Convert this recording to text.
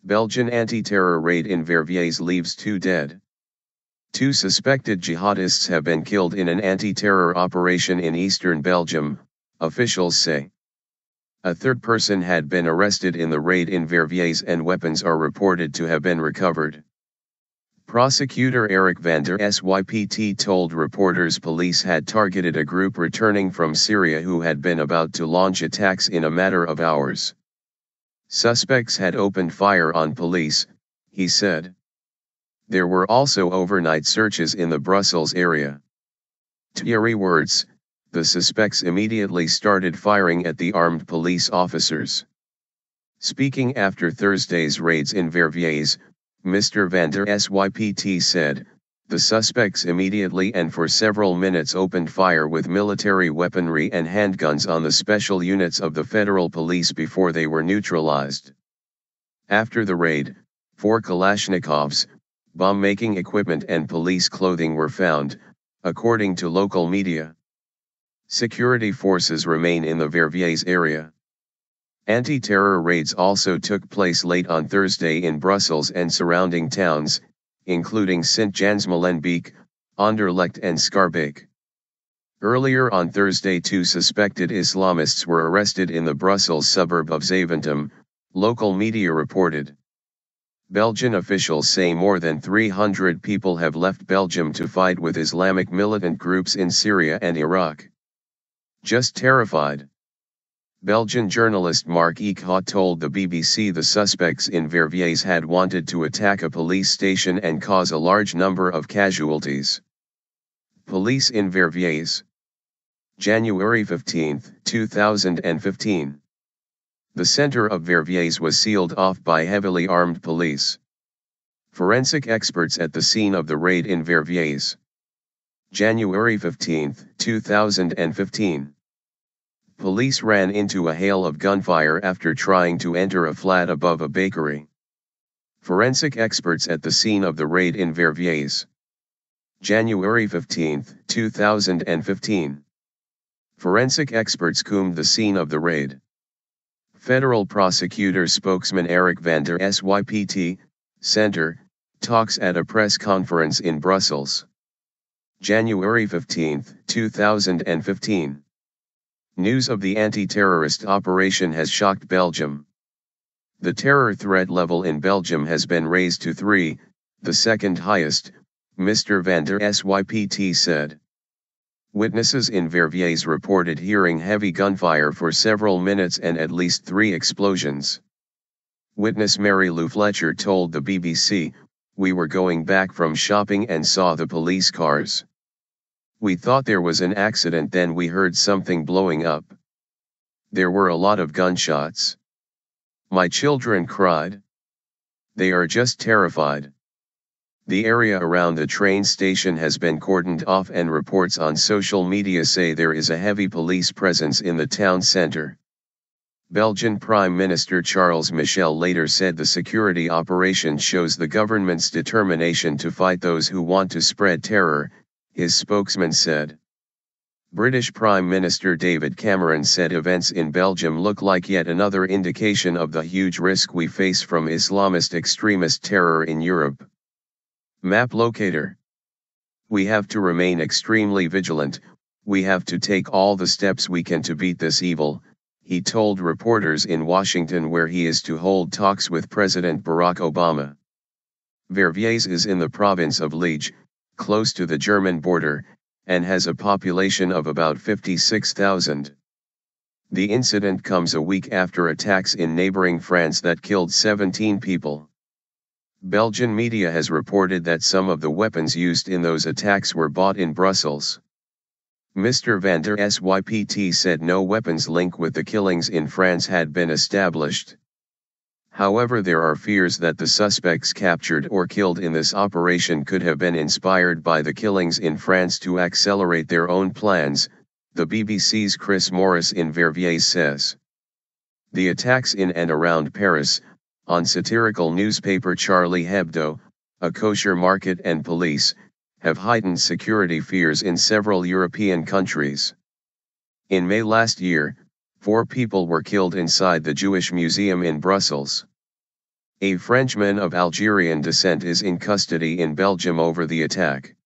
Belgian anti-terror raid in Verviers leaves 2 dead. 2 suspected jihadists have been killed in an anti-terror operation in eastern Belgium, officials say. A third person had been arrested in the raid in Verviers and weapons are reported to have been recovered. Prosecutor Eric van der Sypt told reporters police had targeted a group returning from Syria who had been about to launch attacks in a matter of hours. Suspects had opened fire on police, he said. There were also overnight searches in the Brussels area. Thierry words, the suspects immediately started firing at the armed police officers. Speaking after Thursday's raids in Verviers, Mr. van der Sypt said, the suspects immediately and for several minutes opened fire with military weaponry and handguns on the special units of the federal police before they were neutralized. After the raid, 4 Kalashnikovs, bomb-making equipment and police clothing were found, according to local media. Security forces remain in the Verviers area. Anti-terror raids also took place late on Thursday in Brussels and surrounding towns, including Sint-Jans-Molenbeek, Anderlecht and Schaerbeek. Earlier on Thursday 2 suspected Islamists were arrested in the Brussels suburb of Zaventem, local media reported. Belgian officials say more than 300 people have left Belgium to fight with Islamic militant groups in Syria and Iraq. Just terrified. Belgian journalist Mark Eekhout told the BBC the suspects in Verviers had wanted to attack a police station and cause a large number of casualties. Police in Verviers. January 15, 2015. The center of Verviers was sealed off by heavily armed police. Forensic experts at the scene of the raid in Verviers. January 15, 2015. Police ran into a hail of gunfire after trying to enter a flat above a bakery. Forensic experts at the scene of the raid in Verviers. January 15, 2015. Forensic experts combed the scene of the raid. Federal prosecutor spokesman Eric van der Sypt, Center, talks at a press conference in Brussels. January 15, 2015. News of the anti-terrorist operation has shocked Belgium. The terror threat level in Belgium has been raised to 3, the second highest, Mr. van der Sypt said. Witnesses in Verviers reported hearing heavy gunfire for several minutes and at least 3 explosions. Witness Mary Lou Fletcher told the BBC, "We were going back from shopping and saw the police cars. We thought there was an accident, then we heard something blowing up. There were a lot of gunshots. My children cried. They are just terrified." The area around the train station has been cordoned off and reports on social media say there is a heavy police presence in the town centre. Belgian Prime Minister Charles Michel later said the security operation shows the government's determination to fight those who want to spread terror, his spokesman said. British Prime Minister David Cameron said events in Belgium look like yet another indication of the huge risk we face from Islamist extremist terror in Europe. Map locator. We have to remain extremely vigilant, we have to take all the steps we can to beat this evil, he told reporters in Washington, where he is to hold talks with President Barack Obama. Verviers is in the province of Liege, close to the German border, and has a population of about 56,000. The incident comes a week after attacks in neighboring France that killed 17 people. Belgian media has reported that some of the weapons used in those attacks were bought in Brussels. Mr. van der Sypt said no weapons link with the killings in France had been established. However, there are fears that the suspects captured or killed in this operation could have been inspired by the killings in France to accelerate their own plans, the BBC's Chris Morris in Verviers says. The attacks in and around Paris, on satirical newspaper Charlie Hebdo, a kosher market and police, have heightened security fears in several European countries. In May last year, 4 people were killed inside the Jewish Museum in Brussels. A Frenchman of Algerian descent is in custody in Belgium over the attack.